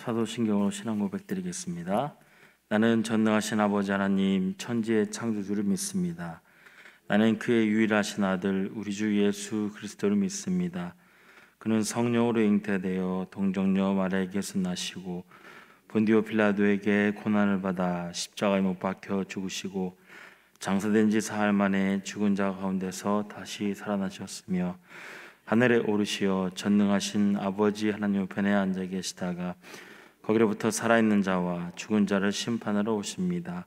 사도신경으로 신앙 고백드리겠습니다. 나는 전능하신 아버지 하나님 천지의 창조주를 믿습니다. 나는 그의 유일하신 아들 우리 주 예수 그리스도를 믿습니다. 그는 성령으로 잉태되어 동정녀 마리아에게서 나시고 본디오 빌라도에게 고난을 받아 십자가에 못 박혀 죽으시고 장사된 지 사흘 만에 죽은 자 가운데서 다시 살아나셨으며 하늘에 오르시어 전능하신 아버지 하나님 우편에 앉아 계시다가 거기로부터 살아있는 자와 죽은 자를 심판하러 오십니다.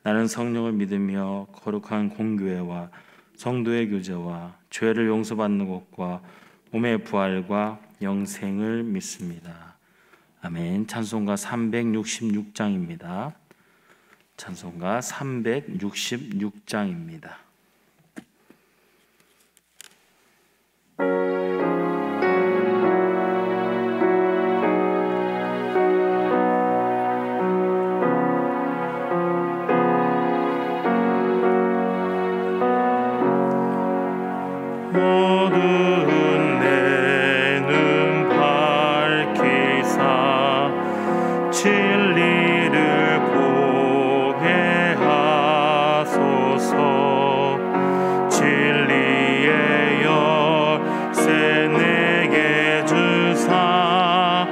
나는 성령을 믿으며 거룩한 공교회와 성도의 교제와 죄를 용서받는 것과 몸의 부활과 영생을 믿습니다. 아멘. 찬송가 366장입니다. 찬송가 366장입니다. 어두운 내 눈 밝히사 진리를 보게 하소서. 진리의 열쇠 내게 주사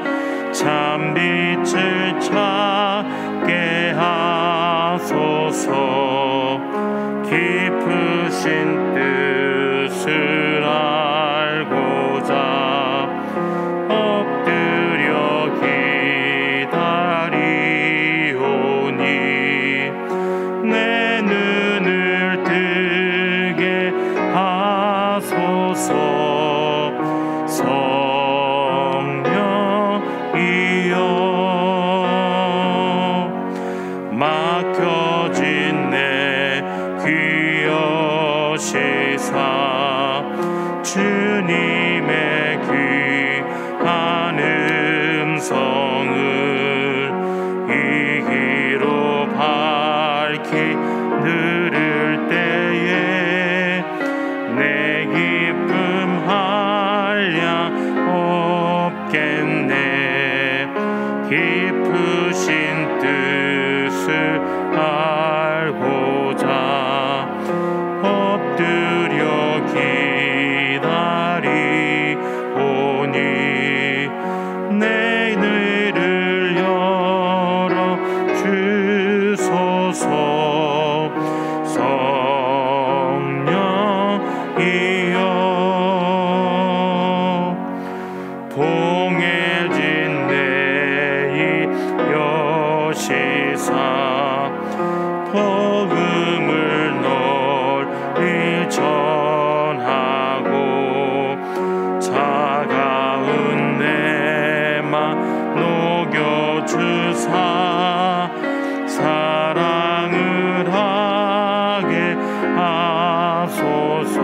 참빛을 찾게 하소서. 깊으신 뜻을 알고자 엎드려 기다리오니 내 눈을 뜨게 하소서. 성령이여 막혀진 내 귀 여시사 주님의 귀한 음성을 이기로 밝히 들을 때에 내 기쁨 한량 없겠네. 깊으신 뜻을 알고자 엎드려 기다리오니 내 눈을 열어 주소서. 성령이여 봉해진 내 입 여시사 복음을 널리 전하고 차가운 내 맘 녹여주사 사랑을 하게 하소서.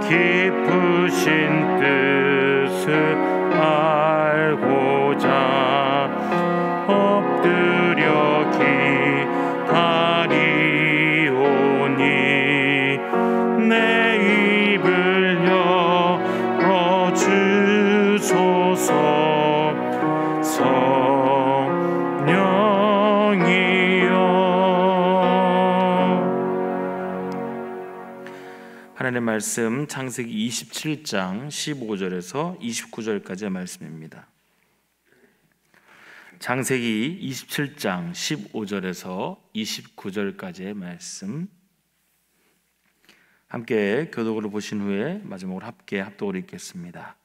깊으신 뜻을 알고자 엎드려 기다리오니 내 입을 열어 주소서. 성령이여. 하나님의 말씀 창세기 27장 15절에서 29절까지의 말씀입니다. 창세기 27장 15절에서 29절까지의 말씀 함께 교독으로 보신 후에 마지막으로 함께 합독으로 읽겠습니다.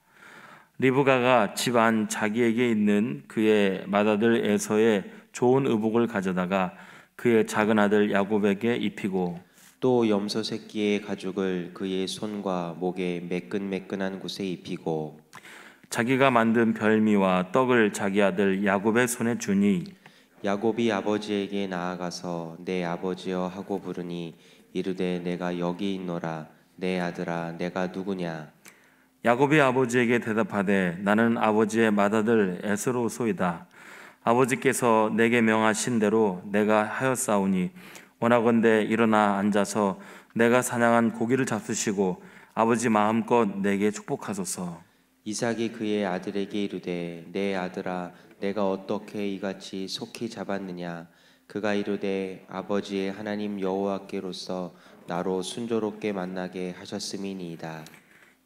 리브가가 집안 자기에게 있는 그의 맏아들 에서의 좋은 의복을 가져다가 그의 작은 아들 야곱에게 입히고 또 염소 새끼의 가죽을 그의 손과 목에 매끈매끈한 곳에 입히고 자기가 만든 별미와 떡을 자기 아들 야곱의 손에 주니 야곱이 아버지에게 나아가서 내 아버지여 하고 부르니 이르되 내가 여기 있노라. 내 아들아 내가 누구냐. 야곱이 아버지에게 대답하되 나는 아버지의 맏아들 에서로소이다. 아버지께서 내게 명하신 대로 내가 하였사오니 원하건대 일어나 앉아서 내가 사냥한 고기를 잡수시고 아버지 마음껏 내게 축복하소서. 이삭이 그의 아들에게 이르되 내 아들아 내가 어떻게 이같이 속히 잡았느냐 그가 이르되 아버지의 하나님 여호와께로서 나로 순조롭게 만나게 하셨음이니이다.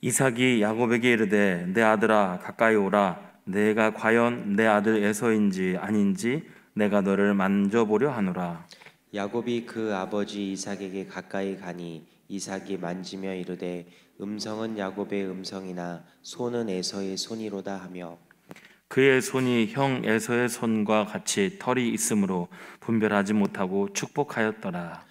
이삭이 야곱에게 이르되 내 아들아 가까이 오라. 내가 과연 내 아들 에서인지 아닌지 내가 너를 만져보려 하노라. 야곱이 그 아버지 이삭에게 가까이 가니 이삭이 만지며 이르되 음성은 야곱의 음성이나 손은 에서의 손이로다 하며 그의 손이 형 에서의 손과 같이 털이 있으므로 분별하지 못하고 축복하였더라.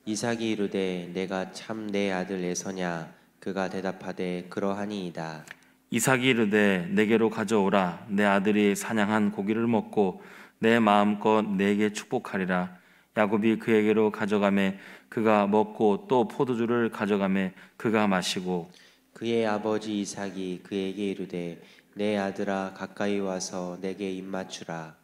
이삭이 이르되 내가 참 내 아들 에서냐 그가 대답하되 그러하니이다. 이삭이 이르되 내게로 가져오라. 내 아들이 사냥한 고기를 먹고 내 마음껏 내게 축복하리라. 야곱이 그에게로 가져가매 그가 먹고 또 포도주를 가져가매 그가 마시고 그의 아버지 이삭이 그에게 이르되 내 아들아 가까이 와서 내게 입맞추라.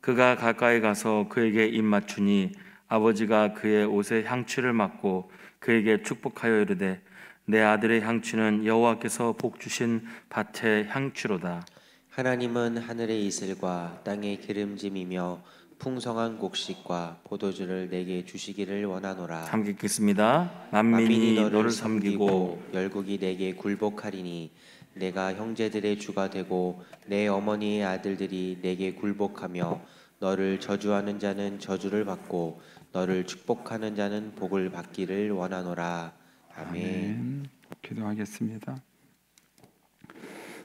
그가 가까이 가서 그에게 입맞추니 아버지가 그의 옷에 향취를 맡고 그에게 축복하여 이르되 내 아들의 향취는 여호와께서 복 주신 밭의 향취로다. 하나님은 하늘의 이슬과 땅의 기름짐이며 풍성한 곡식과 포도주를 내게 주시기를 원하노라. 함께 읽겠습니다. 만민이 너를 섬기고 열국이 내게 굴복하리니 내가 형제들의 주가 되고 내 어머니의 아들들이 내게 굴복하며 너를 저주하는 자는 저주를 받고 너를 축복하는 자는 복을 받기를 원하노라. 아멘. 기도하겠습니다.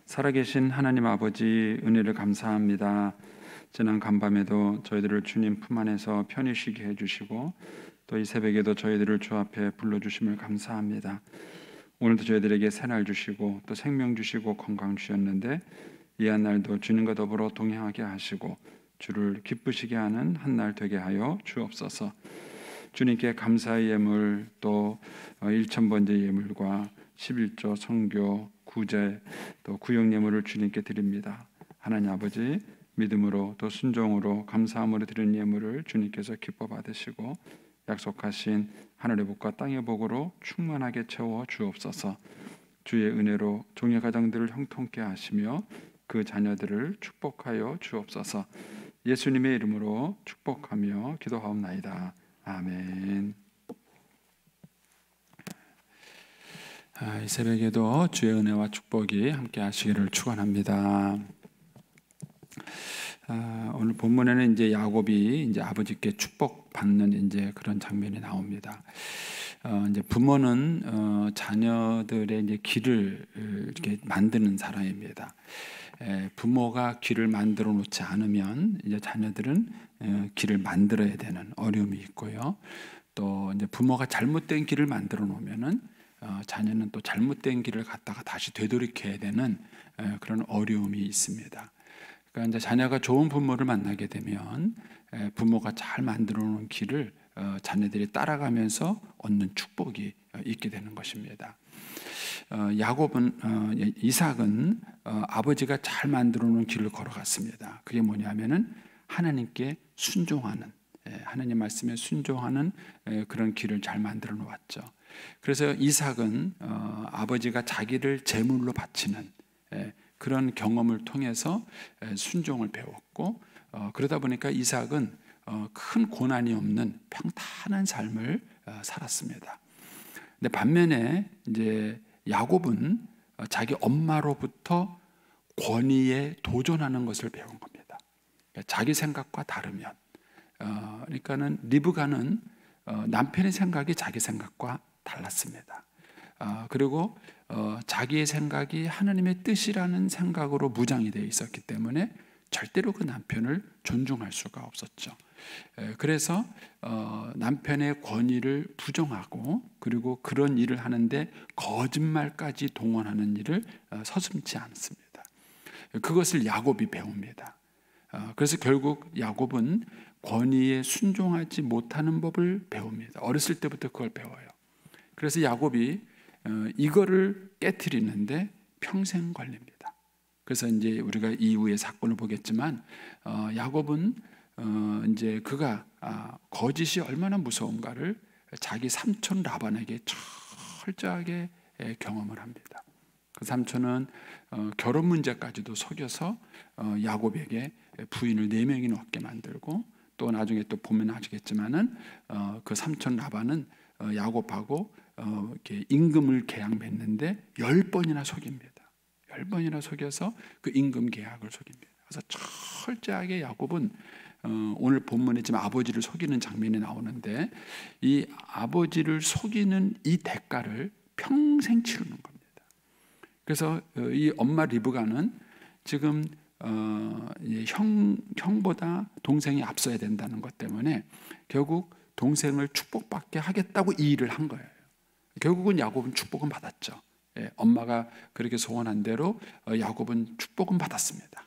살아계신 하나님 아버지 은혜를 감사합니다. 지난 간밤에도 저희들을 주님 품 안에서 편히 쉬게 해주시고 또 이 새벽에도 저희들을 주 앞에 불러주심을 감사합니다. 오늘도 저희들에게 새날 주시고 또 생명 주시고 건강 주셨는데 이 한 날도 주님과 더불어 동행하게 하시고 주를 기쁘시게 하는 한 날 되게 하여 주옵소서. 주님께 감사의 예물 또 1,000번째 예물과 11조 성교 구제 또 구역 예물을 주님께 드립니다. 하나님 아버지 믿음으로 또 순종으로 감사함으로 드리는 예물을 주님께서 기뻐 받으시고 약속하신 하늘의 복과 땅의 복으로 충만하게 채워 주옵소서. 주의 은혜로 종의 가정들을 형통케 하시며 그 자녀들을 축복하여 주옵소서. 예수님의 이름으로 축복하며 기도하옵나이다. 아멘. 이 새벽에도 주의 은혜와 축복이 함께 하시기를 축원합니다. 오늘 본문에는 이제 야곱이 이제 아버지께 축복받는 이제 그런 장면이 나옵니다. 이제 부모는 자녀들의 이제 길을 이렇게 만드는 사람입니다. 부모가 길을 만들어 놓지 않으면 이제 자녀들은 길을 만들어야 되는 어려움이 있고요. 또 이제 부모가 잘못된 길을 만들어 놓으면은 자녀는 또 잘못된 길을 갖다가 다시 되돌이켜야 되는 그런 어려움이 있습니다. 그러니까 이제 자녀가 좋은 부모를 만나게 되면 부모가 잘 만들어 놓은 길을 자녀들이 따라가면서 얻는 축복이 있게 되는 것입니다. 이삭은 아버지가 잘 만들어 놓은 길을 걸어갔습니다. 그게 뭐냐면은 하나님께 순종하는, 하나님 말씀에 순종하는 그런 길을 잘 만들어 놓았죠. 그래서 이삭은 아버지가 자기를 제물로 바치는 그런 경험을 통해서 순종을 배웠고, 그러다 보니까 이삭은 큰 고난이 없는 평탄한 삶을 살았습니다. 근데 반면에 이제 야곱은 자기 엄마로부터 권위에 도전하는 것을 배운 겁니다. 자기 생각과 다르면, 그러니까는 리브가는 남편의 생각이 자기 생각과 달랐습니다. 그리고 자기의 생각이 하나님의 뜻이라는 생각으로 무장이 되어 있었기 때문에 절대로 그 남편을 존중할 수가 없었죠. 그래서 남편의 권위를 부정하고 그리고 그런 일을 하는데 거짓말까지 동원하는 일을 서슴지 않습니다. 그것을 야곱이 배웁니다. 그래서 결국 야곱은 권위에 순종하지 못하는 법을 배웁니다. 어렸을 때부터 그걸 배워요. 그래서 야곱이 이거를 깨트리는데 평생 걸립니다. 그래서 이제 우리가 이후의 사건을 보겠지만 야곱은 이제 그가 거짓이 얼마나 무서운가를 자기 삼촌 라반에게 철저하게 경험을 합니다. 그 삼촌은 결혼 문제까지도 속여서 야곱에게 부인을 4명이나 얻게 만들고, 또 나중에 또 보면 아시겠지만은 그 삼촌 라반은 야곱하고 이렇게 임금을 계약 맺는데 10번이나 속입니다. 10번이나 속여서 그 임금 계약을 속입니다. 그래서 철저하게 야곱은 오늘 본문에 지금 아버지를 속이는 장면이 나오는데, 이 아버지를 속이는 이 대가를 평생 치르는 겁니다. 그래서 이 엄마 리브가는 지금 형보다 동생이 앞서야 된다는 것 때문에 결국 동생을 축복받게 하겠다고 이 일을 한 거예요. 결국은 야곱은 축복은 받았죠. 엄마가 그렇게 소원한 대로 야곱은 축복은 받았습니다.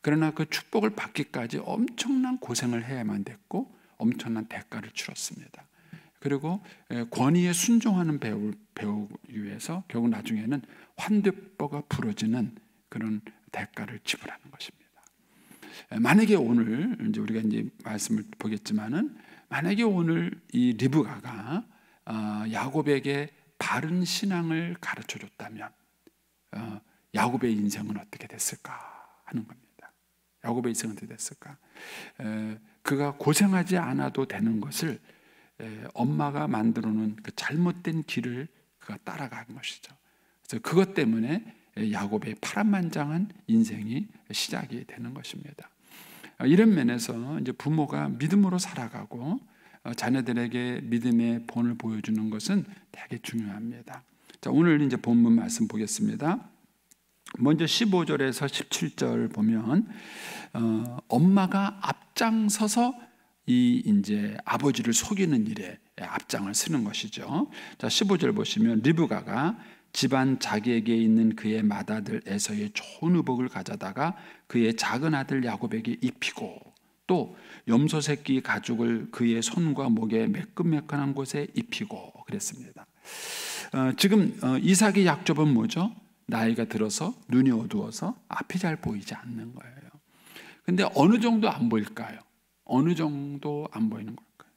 그러나 그 축복을 받기까지 엄청난 고생을 해야만 됐고 엄청난 대가를 치렀습니다. 그리고 권위에 순종하는 배우기 위해서 결국 나중에는 환대뼈가 부러지는 그런 대가를 지불하는 것입니다. 만약에 오늘 이제 우리가 이제 말씀을 보겠지만은, 만약에 오늘 이 리브가가 야곱에게 바른 신앙을 가르쳐 줬다면 야곱의 인생은 어떻게 됐을까 하는 겁니다. 야곱의 인생은 어떻게 됐을까? 그가 고생하지 않아도 되는 것을 엄마가 만들어 놓은 그 잘못된 길을 그가 따라간 것이죠. 그래서 그것 때문에 야곱의 파란만장한 인생이 시작이 되는 것입니다. 이런 면에서 이제 부모가 믿음으로 살아가고 자녀들에게 믿음의 본을 보여주는 것은 되게 중요합니다. 자, 오늘 이제 본문 말씀 보겠습니다. 먼저 15절에서 17절 보면 엄마가 앞장서서 이 이제 아버지를 속이는 일에 앞장을 쓰는 것이죠. 자, 15절 보시면 리브가가 집안 자기에게 있는 그의 맏아들 에서의 좋은 의복을 가져다가 그의 작은 아들 야곱에게 입히고, 또 염소 새끼 가죽을 그의 손과 목에 매끈매끈한 곳에 입히고 그랬습니다. 지금 이삭의 약점은 뭐죠? 나이가 들어서 눈이 어두워서 앞이 잘 보이지 않는 거예요. 근데 어느 정도 안 보일까요? 어느 정도 안 보이는 걸까요?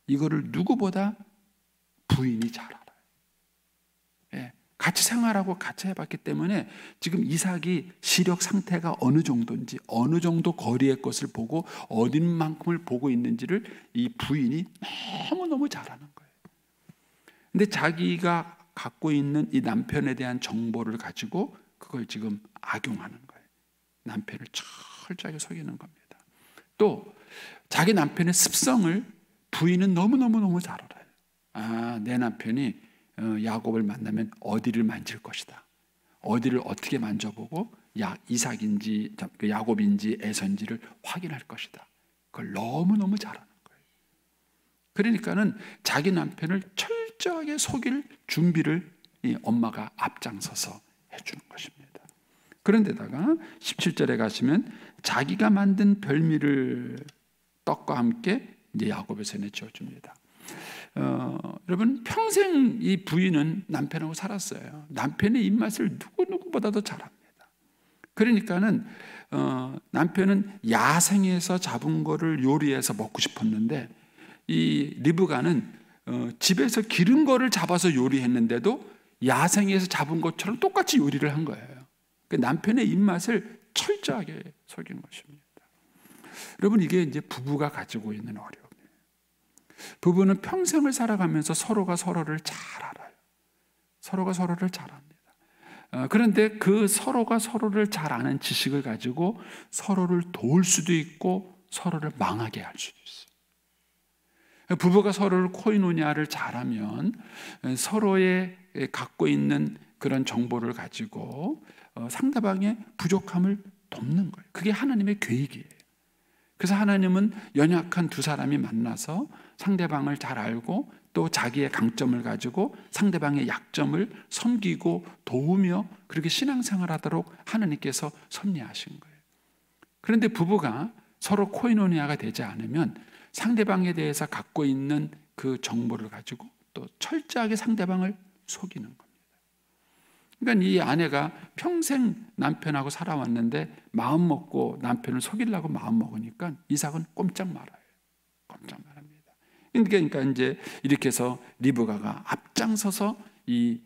이거를 누구보다 부인이 잘 알아요. 예, 같이 생활하고 같이 해봤기 때문에 지금 이삭이 시력 상태가 어느 정도인지, 어느 정도 거리의 것을 보고 어딘만큼을 보고 있는지를 이 부인이 너무너무 잘 아는 거예요. 근데 자기가 갖고 있는 이 남편에 대한 정보를 가지고 그걸 지금 악용하는 거예요. 남편을 철저하게 속이는 겁니다. 또 자기 남편의 습성을 부인은 너무너무 잘 알아요. 내 남편이 야곱을 만나면 어디를 만질 것이다, 어디를 어떻게 만져보고 이삭인지 야곱인지 에서인지를 확인할 것이다. 그걸 너무너무 잘 아는 거예요. 그러니까는 자기 남편을 철저하게 속일 준비를 이 엄마가 앞장서서 해주는 것입니다. 그런데다가 17절에 가시면 자기가 만든 별미를 떡과 함께 이제 야곱의 손에 지어줍니다. 여러분, 평생 이 부인은 남편하고 살았어요. 남편의 입맛을 누구보다도 잘 압니다. 그러니까는 남편은 야생에서 잡은 거를 요리해서 먹고 싶었는데, 이 리브가는 집에서 기른 거를 잡아서 요리했는데도 야생에서 잡은 것처럼 똑같이 요리를 한 거예요. 남편의 입맛을 철저하게 속인 것입니다. 여러분, 이게 이제 부부가 가지고 있는 어려움이에요. 부부는 평생을 살아가면서 서로가 서로를 잘 알아요. 서로가 서로를 잘 압니다. 그런데 그 서로가 서로를 잘 아는 지식을 가지고 서로를 도울 수도 있고 서로를 망하게 할 수도 있어요. 부부가 서로를 코이노니아를 잘하면 서로의 갖고 있는 그런 정보를 가지고 상대방의 부족함을 돕는 거예요. 그게 하나님의 계획이에요. 그래서 하나님은 연약한 두 사람이 만나서 상대방을 잘 알고 또 자기의 강점을 가지고 상대방의 약점을 섬기고 도우며 그렇게 신앙생활하도록 하나님께서 섭리하신 거예요. 그런데 부부가 서로 코이노니아가 되지 않으면 상대방에 대해서 갖고 있는 그 정보를 가지고 또 철저하게 상대방을 속이는 겁니다. 그러니까 이 아내가 평생 남편하고 살아왔는데 마음 먹고 남편을 속이려고 마음 먹으니까 이삭은 꼼짝 말아요. 꼼짝 말합니다. 그러니까 이제 이렇게 해서 리브가가 앞장서서 이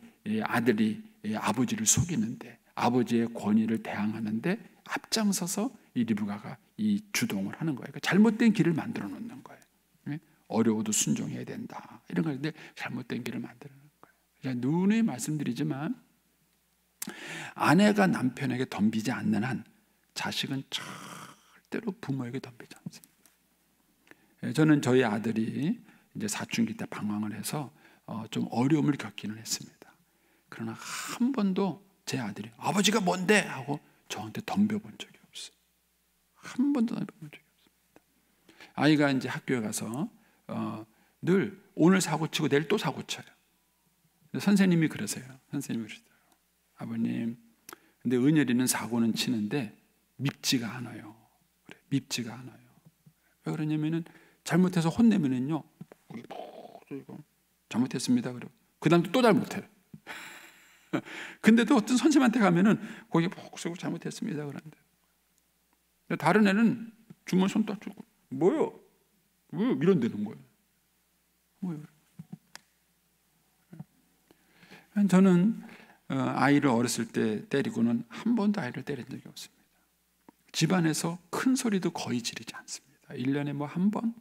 아들이 이 아버지를 속이는데, 아버지의 권위를 대항하는데 앞장서서 이 리브가가 이 주동을 하는 거예요. 그러니까 잘못된 길을 만들어 놓는 거예요. 어려워도 순종해야 된다, 이런 건데 잘못된 길을 만들어 놓는 거예요. 제가 누누이 말씀드리지만 아내가 남편에게 덤비지 않는 한 자식은 절대로 부모에게 덤비지 않습니다. 저는 저희 아들이 이제 사춘기 때 방황을 해서 좀 어려움을 겪기는 했습니다. 그러나 한 번도 제 아들이 아버지가 뭔데 하고 저한테 덤벼본 적이 없어요. 한 번도 덤벼본 적이 없습니다. 아이가 이제 학교에 가서 늘 오늘 사고 치고 내일 또 사고 쳐요. 선생님이 그러세요. 선생님이 그러세요. 아버님, 근데 은열이는 사고는 치는데 밉지가 않아요. 그래, 밉지가 않아요. 왜 그러냐면은 잘못해서 혼내면은요, 잘못했습니다. 그리고 그 다음 또 잘못해요. 근데도 어떤 선생님한테 가면은 거기 푹 쓰고 잘못했습니다. 그런데 다른 애는 주머니 손 딱 주고 뭐요? 왜 이런다는 거예요? 뭐요? 저는 아이를 어렸을 때 때리고는 한 번도 아이를 때린 적이 없습니다. 집안에서 큰 소리도 거의 지르지 않습니다. 1년에 뭐 한 번?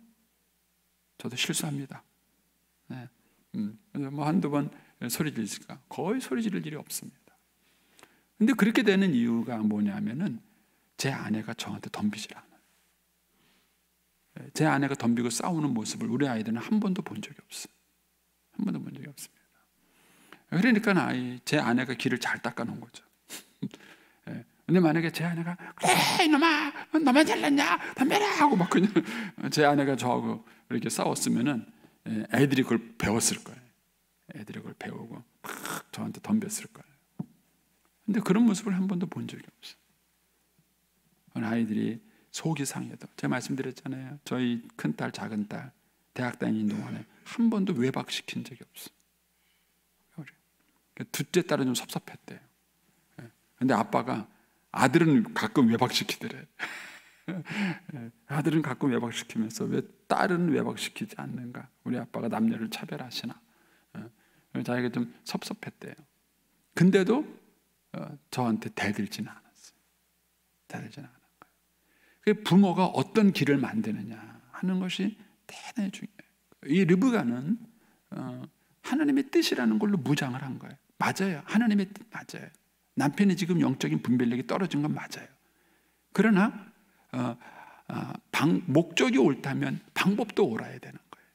저도 실수합니다. 네. 뭐 한두 번 소리 지르니까 거의 소리 지를 일이 없습니다. 근데 그렇게 되는 이유가 뭐냐면은 제 아내가 저한테 덤비질 않아요. 제 아내가 덤비고 싸우는 모습을 우리 아이들은 한 번도 본 적이 없어요. 한 번도 본 적이 없습니다. 그러니까 제 아내가 길을 잘 닦아놓은 거죠. 근데 만약에 제 아내가 그래 이놈아 너만 잘났냐 덤벼라 하고 막 그냥 제 아내가 저하고 이렇게 싸웠으면은 애들이 그걸 배웠을 거예요. 애들이 그걸 배우고 막 저한테 덤볐을 거예요. 근데 그런 모습을 한 번도 본 적이 없어요. 아이들이 속이 상해도 제가 말씀드렸잖아요. 저희 큰딸 작은딸 대학 다니는 동안에 한 번도 외박시킨 적이 없어요. 둘째 딸은 좀 섭섭했대요. 근데 아빠가 아들은 가끔 외박시키더래. 아들은 가끔 외박시키면서 왜 딸은 외박시키지 않는가? 우리 아빠가 남녀를 차별하시나? 자기가 좀 섭섭했대요. 근데도 저한테 대들지는 않았어요. 대들지는 않은 거예요. 부모가 어떤 길을 만드느냐 하는 것이 대단히 중요해요. 이 르브가는 하나님의 뜻이라는 걸로 무장을 한 거예요. 맞아요. 하나님의 뜻 맞아요. 남편이 지금 영적인 분별력이 떨어진 건 맞아요. 그러나 목적이 옳다면 방법도 옳아야 되는 거예요.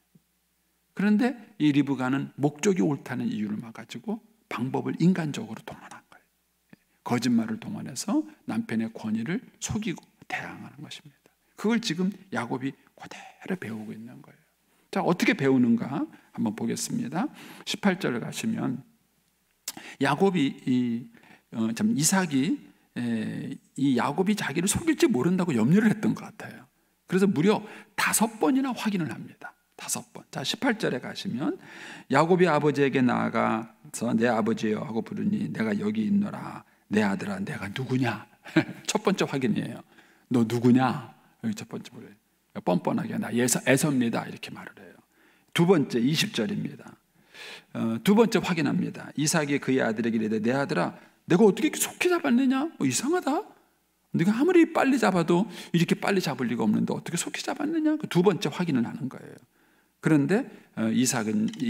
그런데 이 리브가는 목적이 옳다는 이유를 가지고 방법을 인간적으로 동원한 거예요. 거짓말을 동원해서 남편의 권위를 속이고 대항하는 것입니다. 그걸 지금 야곱이 그대로 배우고 있는 거예요. 자, 어떻게 배우는가 한번 보겠습니다. 18절에 가시면 이삭이 이 야곱이 자기를 속일지 모른다고 염려를 했던 것 같아요. 그래서 무려 5번이나 확인을 합니다. 5번. 자, 18절에 가시면 야곱이 아버지에게 나아가서 내 아버지여 하고 부르니 내가 여기 있노라. 내 아들아 내가 누구냐? 첫 번째 확인이에요. 너 누구냐? 여기 첫 번째 물어요. 뻔뻔하게 나 에서입니다 이렇게 말을 해요. 두 번째 20절입니다. 두 번째 확인합니다. 이삭이 그의 아들에게 이르되 내 아들아 내가 어떻게 이렇게 속히 잡았느냐? 이상하다. 네가 아무리 빨리 잡아도 이렇게 빨리 잡을 리가 없는데 어떻게 속히 잡았느냐? 두 번째 확인을 하는 거예요. 그런데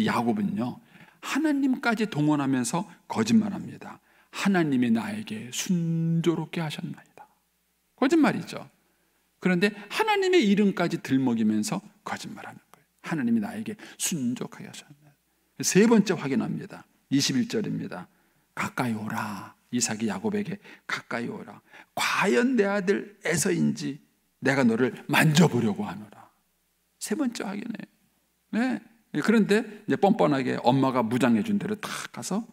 야곱은요 하나님까지 동원하면서 거짓말합니다. 하나님이 나에게 순조롭게 하셨나이다. 거짓말이죠. 그런데 하나님의 이름까지 들먹이면서 거짓말하는 거예요. 하나님이 나에게 순종하게 하셨나이다. 세 번째 확인합니다. 21절입니다. 가까이 오라. 이삭이 야곱에게 가까이 오라. 과연 내 아들 에서인지 내가 너를 만져보려고 하노라. 세 번째 확인해요. 네. 그런데 이제 뻔뻔하게 엄마가 무장해 준 대로 탁 가서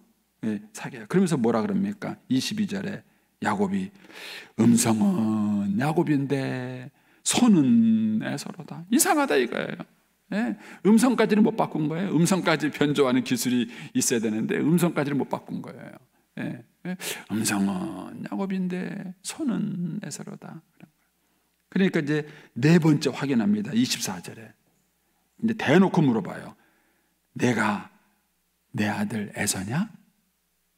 사귀어요. 그러면서 뭐라 그럽니까? 22절에 야곱이 음성은 야곱인데 손은 에서로다. 이상하다 이거예요. 네. 음성까지는 못 바꾼 거예요. 음성까지 변조하는 기술이 있어야 되는데 음성까지는 못 바꾼 거예요. 네. 음성은 야곱인데 손은 에서로다. 그러니까 이제 네 번째 확인합니다. 24절에 이제 대놓고 물어봐요. 내가 내 아들 에서냐?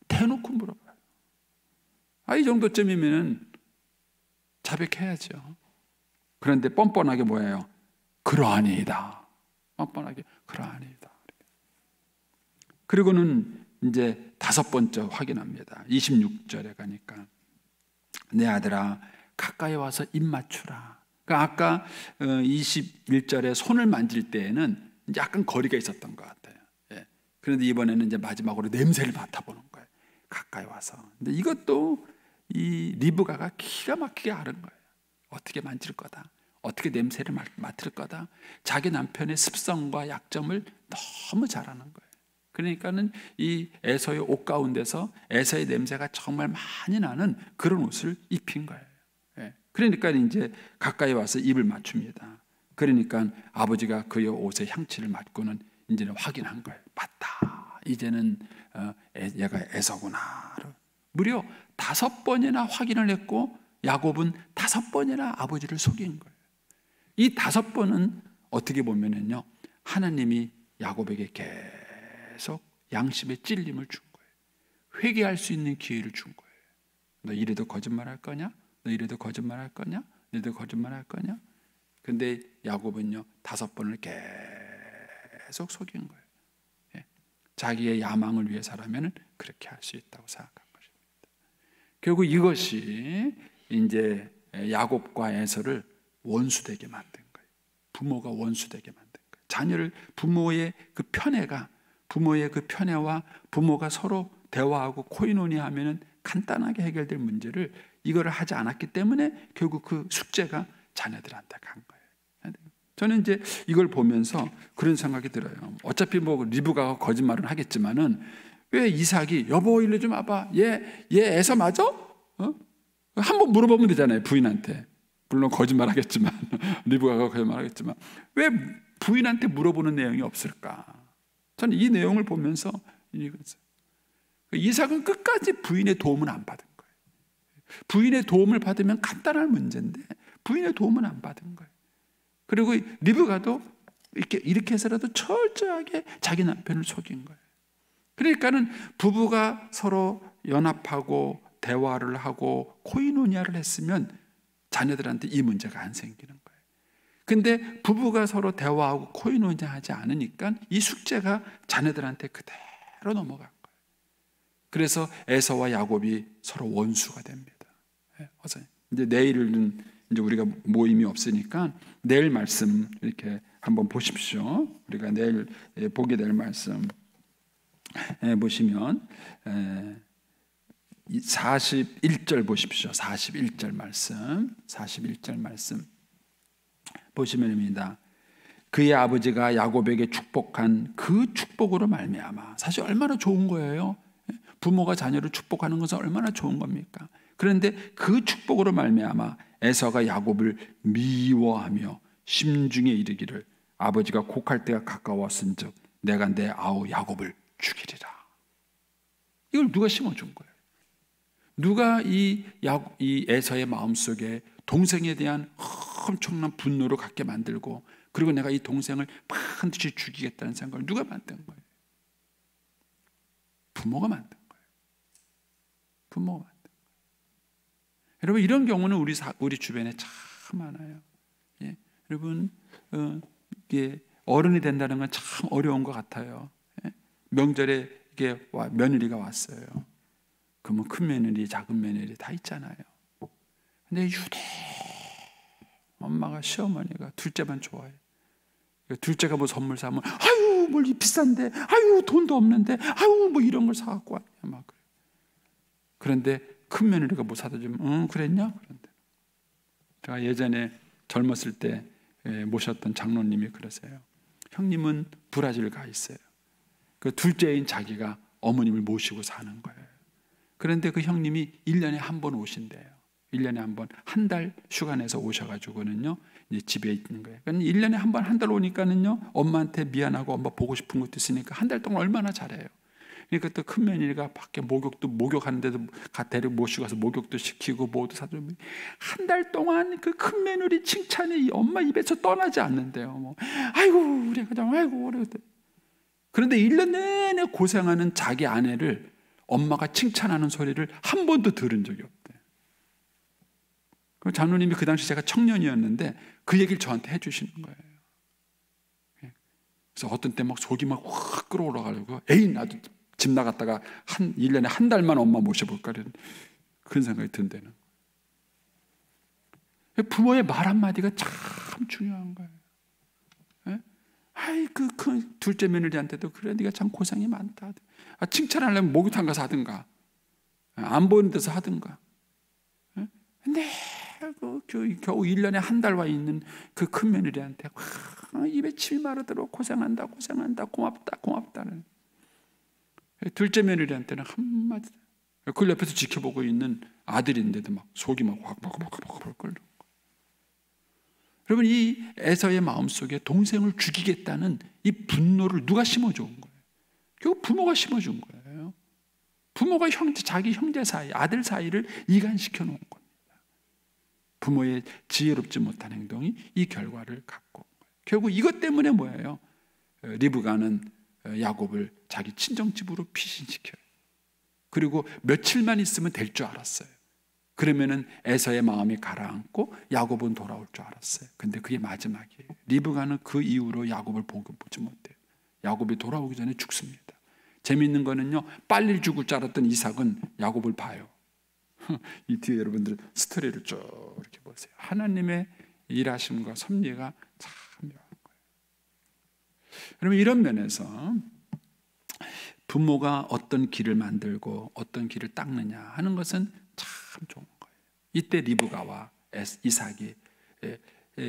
대놓고 물어봐요. 이 정도쯤이면 자백해야죠. 그런데 뻔뻔하게 뭐예요? 그러하니이다. 뻔뻔하게 그러하니이다. 그리고는 이제 5번째 확인합니다. 26절에 가니까 내 아들아 가까이 와서 입 맞추라. 그러니까 아까 21절에 손을 만질 때에는 이제 약간 거리가 있었던 것 같아요. 예. 그런데 이번에는 이제 마지막으로 냄새를 맡아보는 거예요. 가까이 와서. 근데 이것도 이 리브가가 기가 막히게 아는 거예요. 어떻게 만질 거다, 어떻게 냄새를 맡을 거다. 자기 남편의 습성과 약점을 너무 잘 아는 거예요. 그러니까는 이 에서의 옷 가운데서 에서의 냄새가 정말 많이 나는 그런 옷을 입힌 거예요. 예. 그러니까 이제 가까이 와서 입을 맞춥니다. 그러니까 아버지가 그의 옷의 향취를 맡고는 이제는 확인한 거예요. 맞다. 이제는 얘가 에서구나. 무려 5번이나 확인을 했고 야곱은 5번이나 아버지를 속인 거예요. 이 5번은 어떻게 보면은요, 하나님이 야곱에게 계속 양심의 찔림을 준 거예요. 회개할 수 있는 기회를 준 거예요. 너 이래도 거짓말할 거냐? 너 이래도 거짓말할 거냐? 너희도 거짓말할 거냐? 근데 야곱은요 5번을 계속 속인 거예요. 예. 자기의 야망을 위해서라면 그렇게 할 수 있다고 생각한 것입니다. 결국 이것이 이제 야곱과 에서를 원수되게 만든 거예요. 부모가 원수되게 만든 거예요. 자녀를 부모의 그 편애와 부모가 서로 대화하고 코이노니하면은 간단하게 해결될 문제를 이거를 하지 않았기 때문에 결국 그 숙제가 자녀들한테 간 거예요. 저는 이제 이걸 보면서 그런 생각이 들어요. 어차피 뭐 리브가가 거짓말은 하겠지만은 왜 이삭이 여보 일로 좀 와봐. 얘 에서 맞아? 한번 물어보면 되잖아요, 부인한테. 물론 거짓말 하겠지만 리브가가 거짓말 하겠지만 왜 부인한테 물어보는 내용이 없을까? 저는 이 내용을 보면서 이삭은 끝까지 부인의 도움은 안 받은 거예요. 부인의 도움을 받으면 간단한 문제인데 부인의 도움은 안 받은 거예요. 그리고 리브가도 이렇게 해서라도 철저하게 자기 남편을 속인 거예요. 그러니까는 부부가 서로 연합하고 대화를 하고 코이노니아를 했으면 자녀들한테 이 문제가 안 생기는 거예요. 근데 부부가 서로 대화하고 코이노니아 하지 않으니까 이 숙제가 자녀들한테 그대로 넘어간 거예요. 그래서 에서와 야곱이 서로 원수가 됩니다. 이제 내일은 이제 우리가 모임이 없으니까 내일 말씀 이렇게 한번 보십시오. 우리가 내일 보게 될 말씀 보시면 41절 보십시오. 41절 말씀 보시면입니다. 그의 아버지가 야곱에게 축복한 그 축복으로 말미암아. 사실 얼마나 좋은 거예요. 부모가 자녀를 축복하는 것은 얼마나 좋은 겁니까? 그런데 그 축복으로 말미암아 에서가 야곱을 미워하며 심중에 이르기를 아버지가 곡할 때가 가까웠은즉 내가 내 아우 야곱을 죽이리라. 이걸 누가 심어준 거예요? 누가 이 에서의 마음속에 동생에 대한 엄청난 분노를 갖게 만들고 그리고 내가 이 동생을 반드시 죽이겠다는 생각을 누가 만든 거예요? 부모가 만든 거예요. 부모가 만든 거예요. 여러분 이런 경우는 우리 주변에 참 많아요. 예. 여러분 이게 어른이 된다는 건 참 어려운 것 같아요. 예. 명절에 이게 며느리가 왔어요. 그러면 큰 며느리, 작은 며느리 다 있잖아요. 근데 유대 엄마가 시어머니가 둘째만 좋아해. 둘째가 뭐 선물 사면 아유 뭘 비싼데, 아유 돈도 없는데, 아유 뭐 이런 걸 사갖고 왔냐 막 그래. 그런데 큰 며느리가 뭐 사다 주면 그랬냐? 그런데 제가 예전에 젊었을 때 모셨던 장로님이 그러세요. 형님은 브라질 가 있어요. 그 둘째인 자기가 어머님을 모시고 사는 거예요. 그런데 그 형님이 1년에 한 번 오신대요. 1년에 한 번, 한 달 휴가 내서 오셔가지고는요, 이제 집에 있는 거예요. 그러니까 1년에 한 번, 한 달 오니까는요, 엄마한테 미안하고 엄마 보고 싶은 것도 있으니까 한 달 동안 얼마나 잘해요. 그러니까 또 큰 며느리가 밖에 목욕하는데도 데리고 모시고 가서 목욕도 시키고 뭐도 사주면 한 달 동안 그 큰 며느리 칭찬이 엄마 입에서 떠나지 않는데요. 뭐, 아이고, 우리 가장, 아이고, 우리. 그런데 1년 내내 고생하는 자기 아내를 엄마가 칭찬하는 소리를 한 번도 들은 적이 없대. 그 장로님이 그 당시 제가 청년이었는데 그 얘기를 저한테 해주시는 거예요. 그래서 어떤 때 막 속이 막 확 끌어올라가지고 에이 나도 집 나갔다가 1년에 한 달만 엄마 모셔볼까 그런 생각이 든다는. 부모의 말 한마디가 참 중요한 거예요. 아이 그 둘째 며느리한테도 그래 네가 참 고생이 많다. 칭찬하려면 목욕탕 가서 하든가 안 보이는 데서 하든가. 근데 겨우 1년에 한 달 와 있는 그 큰 며느리한테 입에 침이 마르도록 고생한다 고맙다는. 둘째 며느리한테는 한마디. 그걸 옆에서 지켜보고 있는 아들인데도 막 속이 막 확 끓는. 여러분 이 에서의 마음속에 동생을 죽이겠다는 이 분노를 누가 심어준 거예요? 결국 부모가 심어준 거예요. 부모가 자기 형제 사이, 아들 사이를 이간시켜 놓은 겁니다. 부모의 지혜롭지 못한 행동이 이 결과를 갖고 온 거예요. 결국 이것 때문에 뭐예요? 리브가는 야곱을 자기 친정집으로 피신시켜요. 그리고 며칠만 있으면 될 줄 알았어요. 그러면은 에서의 마음이 가라앉고 야곱은 돌아올 줄 알았어요. 근데 그게 마지막이에요. 리브가는 그 이후로 야곱을 보지 못해요. 야곱이 돌아오기 전에 죽습니다. 재미있는 거는요, 빨리 죽을 줄 알았던 이삭은 야곱을 봐요. 이 뒤에 여러분들 스토리를 쭉 이렇게 보세요. 하나님의 일하심과 섭리가 참 묘한 거예요. 여러분 이런 면에서 부모가 어떤 길을 만들고 어떤 길을 닦느냐 하는 것은 참 좋은 거예요. 이때 리브가와 이삭이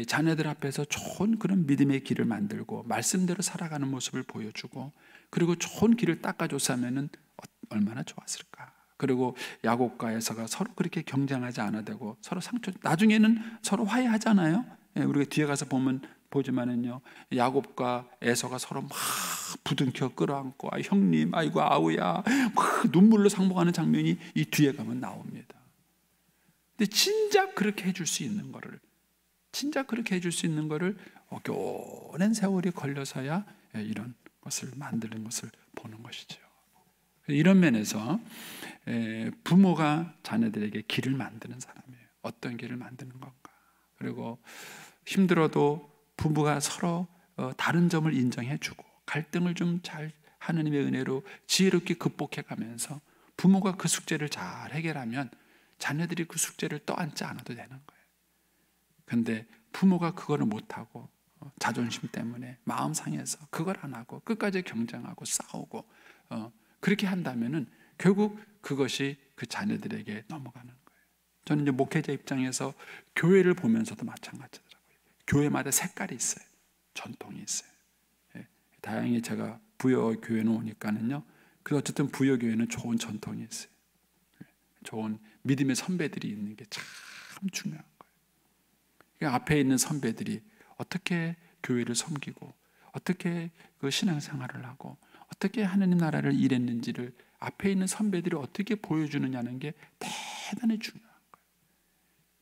자녀들 앞에서 좋은 그런 믿음의 길을 만들고 말씀대로 살아가는 모습을 보여주고 그리고 좋은 길을 닦아줬으면 얼마나 좋았을까. 그리고 야곱과 에서가 서로 그렇게 경쟁하지 않아도 되고 서로 나중에는 서로 화해하잖아요. 우리가 뒤에 가서 보지만은요, 야곱과 에서가 서로 막 부둥켜 끌어안고 형님 아이고 아우야 막 눈물로 상봉하는 장면이 이 뒤에 가면 나옵니다. 근데 진작 그렇게 해줄 수 있는 거를 오랜 세월이 걸려서야 이런 것을 만드는 것을 보는 것이죠. 이런 면에서 부모가 자녀들에게 길을 만드는 사람이에요. 어떤 길을 만드는 건가. 그리고 힘들어도 부부가 서로 다른 점을 인정해주고 갈등을 좀 잘 하느님의 은혜로 지혜롭게 극복해가면서 부모가 그 숙제를 잘 해결하면 자녀들이 그 숙제를 떠안지 않아도 되는 거예요. 근데 부모가 그거를 못하고 자존심 때문에 마음 상해서 그걸 안 하고 끝까지 경쟁하고 싸우고 그렇게 한다면은 결국 그것이 그 자녀들에게 넘어가는 거예요. 저는 이제 목회자 입장에서 교회를 보면서도 마찬가지더라고요. 교회마다 색깔이 있어요. 전통이 있어요. 다행히 제가 부여 교회는 오니까는요. 그 어쨌든 부여 교회는 좋은 전통이 있어요. 좋은 믿음의 선배들이 있는 게 참 중요한 거예요. 앞에 있는 선배들이 어떻게 교회를 섬기고 어떻게 그 신앙생활을 하고 어떻게 하나님 나라를 일했는지를 앞에 있는 선배들이 어떻게 보여주느냐는 게 대단히 중요한 거예요.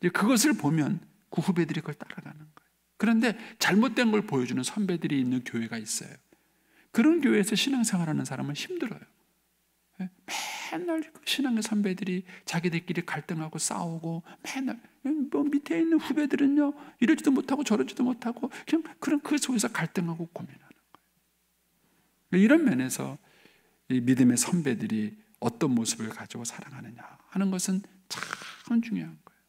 이제 그것을 보면 그 후배들이 그걸 따라가는 거예요. 그런데 잘못된 걸 보여주는 선배들이 있는 교회가 있어요. 그런 교회에서 신앙생활하는 사람은 힘들어요. 맨날 신앙의 선배들이 자기들끼리 갈등하고 싸우고 맨날 밑에 있는 후배들은요 이러지도 못하고 저러지도 못하고 그냥 그런 그 속에서 갈등하고 고민하는 거예요. 이런 면에서 이 믿음의 선배들이 어떤 모습을 가지고 살아가느냐 하는 것은 참 중요한 거예요.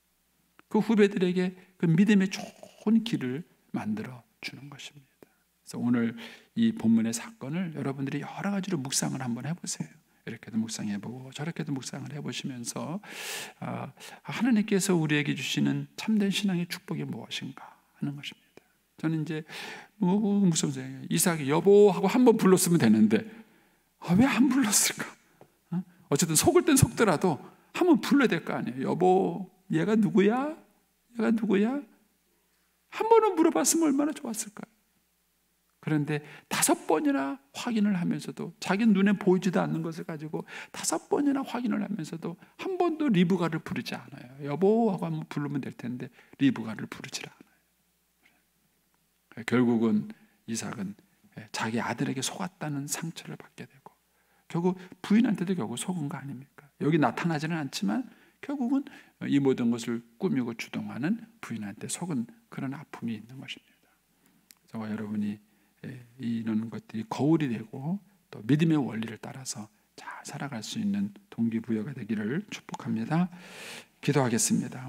그 후배들에게 그 믿음의 좋은 길을 만들어 주는 것입니다. 그래서 오늘 이 본문의 사건을 여러분들이 여러 가지로 묵상을 한번 해보세요. 이렇게도 묵상해보고 저렇게도 묵상을 해보시면서 하나님께서 우리에게 주시는 참된 신앙의 축복이 무엇인가 하는 것입니다. 저는 이제 무슨 소리예요? 이삭이 여보하고 한번 불렀으면 되는데 왜 안 불렀을까? 어쨌든 속을 땐 속더라도 한번 불러야 될 거 아니에요. 여보, 얘가 누구야? 얘가 누구야? 한 번은 물어봤으면 얼마나 좋았을까요? 그런데 5번이나 확인을 하면서도 자기 눈에 보이지도 않는 것을 가지고 5번이나 확인을 하면서도 한 번도 리브가를 부르지 않아요. 여보하고 한번 부르면 될 텐데 리브가를 부르지 않아요. 결국은 이삭은 자기 아들에게 속았다는 상처를 받게 되고 결국 부인한테도 결국 속은 거 아닙니까? 여기 나타나지는 않지만 결국은 이 모든 것을 꾸미고 주동하는 부인한테 속은 그런 아픔이 있는 것입니다. 저와 여러분이 이런 것들이 거울이 되고 또 믿음의 원리를 따라서 잘 살아갈 수 있는 동기부여가 되기를 축복합니다. 기도하겠습니다.